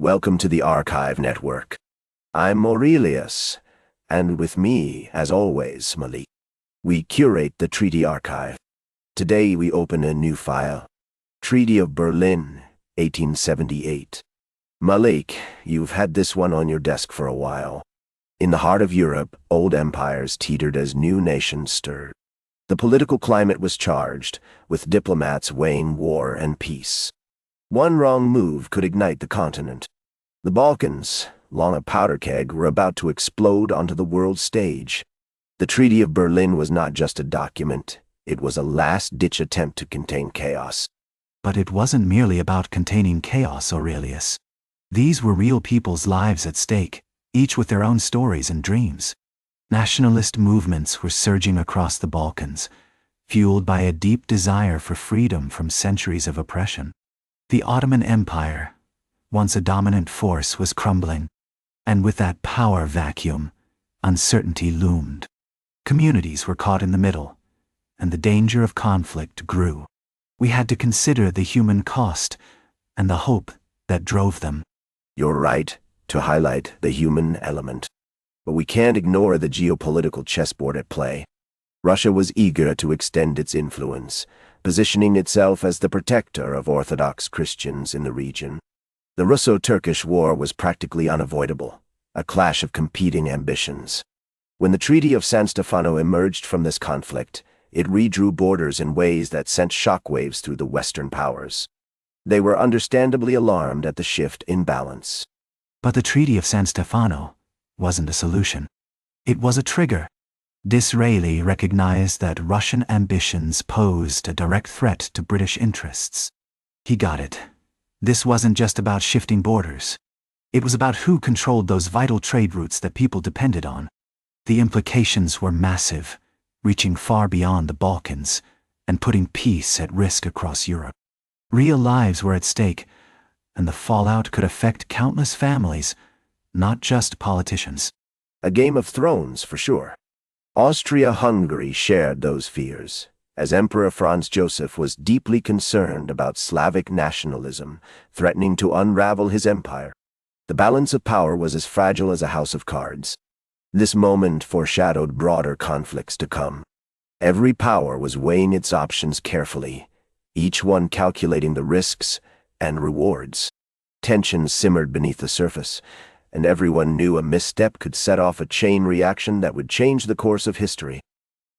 Welcome to the Archive Network. I'm Aurelius, and with me, as always, Malik. We curate the Treaty Archive. Today we open a new file. Treaty of Berlin, 1878. Malik, you've had this one on your desk for a while. In the heart of Europe, old empires teetered as new nations stirred. The political climate was charged, with diplomats weighing war and peace. One wrong move could ignite the continent. The Balkans, long a powder keg, were about to explode onto the world stage. The Treaty of Berlin was not just a document, it was a last-ditch attempt to contain chaos. But it wasn't merely about containing chaos, Aurelius. These were real people's lives at stake, each with their own stories and dreams. Nationalist movements were surging across the Balkans, fueled by a deep desire for freedom from centuries of oppression. The Ottoman Empire, once a dominant force, was crumbling, and with that power vacuum, uncertainty loomed. Communities were caught in the middle, and the danger of conflict grew. We had to consider the human cost and the hope that drove them. You're right to highlight the human element. But we can't ignore the geopolitical chessboard at play. Russia was eager to extend its influence, positioning itself as the protector of Orthodox Christians in the region. The Russo-Turkish War was practically unavoidable, a clash of competing ambitions. When the Treaty of San Stefano emerged from this conflict, it redrew borders in ways that sent shockwaves through the Western powers. They were understandably alarmed at the shift in balance. But the Treaty of San Stefano wasn't a solution. It was a trigger. Disraeli recognized that Russian ambitions posed a direct threat to British interests. He got it. This wasn't just about shifting borders. It was about who controlled those vital trade routes that people depended on. The implications were massive, reaching far beyond the Balkans and putting peace at risk across Europe. Real lives were at stake, and the fallout could affect countless families, not just politicians. A Game of Thrones, for sure. Austria-Hungary shared those fears, as Emperor Franz Joseph was deeply concerned about Slavic nationalism, threatening to unravel his empire. The balance of power was as fragile as a house of cards. This moment foreshadowed broader conflicts to come. Every power was weighing its options carefully, each one calculating the risks and rewards. Tensions simmered beneath the surface, and everyone knew a misstep could set off a chain reaction that would change the course of history.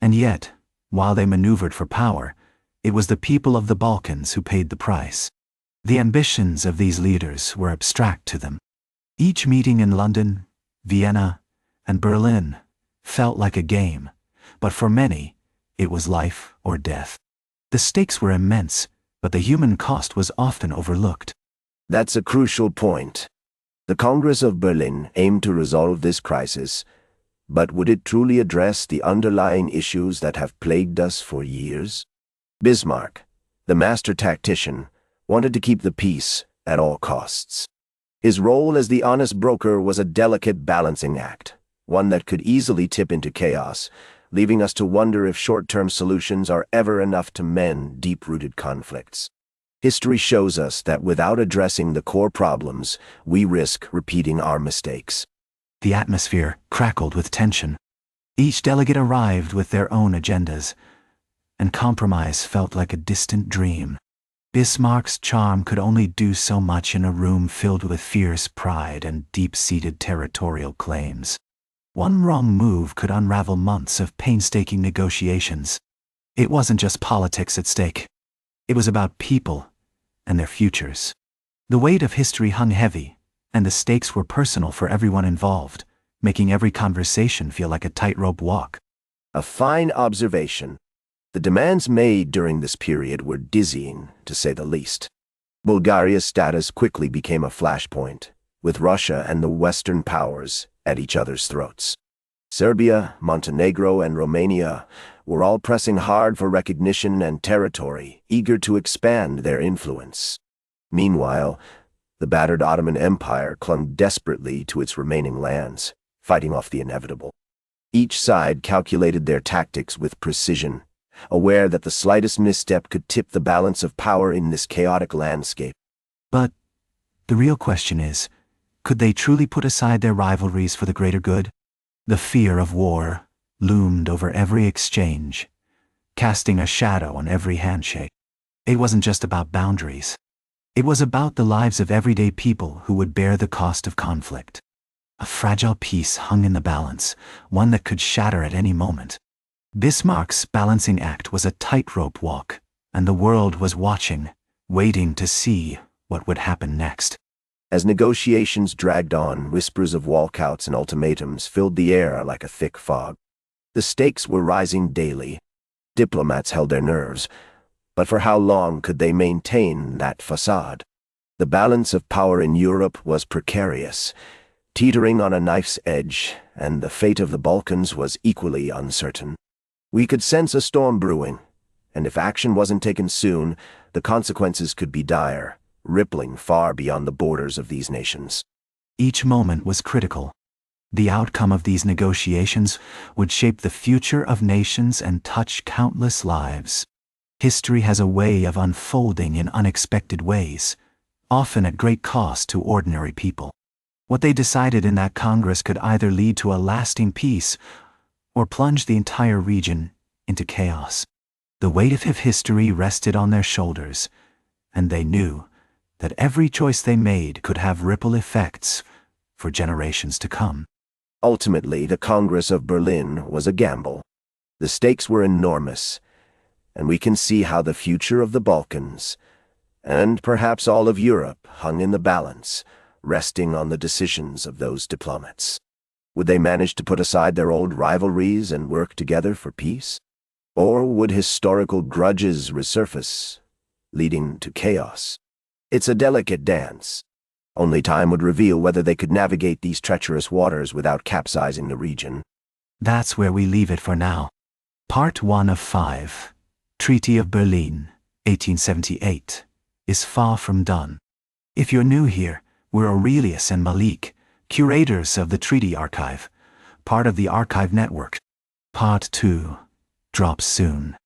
And yet, while they maneuvered for power, it was the people of the Balkans who paid the price. The ambitions of these leaders were abstract to them. Each meeting in London, Vienna, and Berlin felt like a game, but for many, it was life or death. The stakes were immense, but the human cost was often overlooked. That's a crucial point. The Congress of Berlin aimed to resolve this crisis, but would it truly address the underlying issues that have plagued us for years? Bismarck, the master tactician, wanted to keep the peace at all costs. His role as the honest broker was a delicate balancing act, one that could easily tip into chaos, leaving us to wonder if short-term solutions are ever enough to mend deep-rooted conflicts. History shows us that without addressing the core problems, we risk repeating our mistakes. The atmosphere crackled with tension. Each delegate arrived with their own agendas, and compromise felt like a distant dream. Bismarck's charm could only do so much in a room filled with fierce pride and deep-seated territorial claims. One wrong move could unravel months of painstaking negotiations. It wasn't just politics at stake. It was about people and their futures. The weight of history hung heavy, and the stakes were personal for everyone involved, making every conversation feel like a tightrope walk. A fine observation. The demands made during this period were dizzying, to say the least. Bulgaria's status quickly became a flashpoint, with Russia and the Western powers at each other's throats. Serbia, Montenegro, and Romania were all pressing hard for recognition and territory, eager to expand their influence. Meanwhile, the battered Ottoman Empire clung desperately to its remaining lands, fighting off the inevitable. Each side calculated their tactics with precision, aware that the slightest misstep could tip the balance of power in this chaotic landscape. But The real question is, could they truly put aside their rivalries for the greater good? The fear of war loomed over every exchange, casting a shadow on every handshake. It wasn't just about boundaries. It was about the lives of everyday people who would bear the cost of conflict. A fragile peace hung in the balance, one that could shatter at any moment. Bismarck's balancing act was a tightrope walk, and the world was watching, waiting to see what would happen next. As negotiations dragged on, whispers of walkouts and ultimatums filled the air like a thick fog. The stakes were rising daily. Diplomats held their nerves, but for how long could they maintain that facade? The balance of power in Europe was precarious, teetering on a knife's edge, and the fate of the Balkans was equally uncertain. We could sense a storm brewing, and if action wasn't taken soon, the consequences could be dire, rippling far beyond the borders of these nations. Each moment was critical. The outcome of these negotiations would shape the future of nations and touch countless lives. History has a way of unfolding in unexpected ways, often at great cost to ordinary people. What they decided in that Congress could either lead to a lasting peace or plunge the entire region into chaos. The weight of history rested on their shoulders, and they knew that every choice they made could have ripple effects for generations to come. Ultimately, the Congress of Berlin was a gamble. The stakes were enormous, and we can see how the future of the Balkans, and perhaps all of Europe, hung in the balance, resting on the decisions of those diplomats. Would they manage to put aside their old rivalries and work together for peace? Or would historical grudges resurface, leading to chaos? It's a delicate dance. Only time would reveal whether they could navigate these treacherous waters without capsizing the region. That's where we leave it for now. Part 1 of 5, Treaty of Berlin, 1878, is far from done. If you're new here, we're Aurelius and Malik, curators of the Treaty Archive, part of the Archive Network. Part 2 drops soon.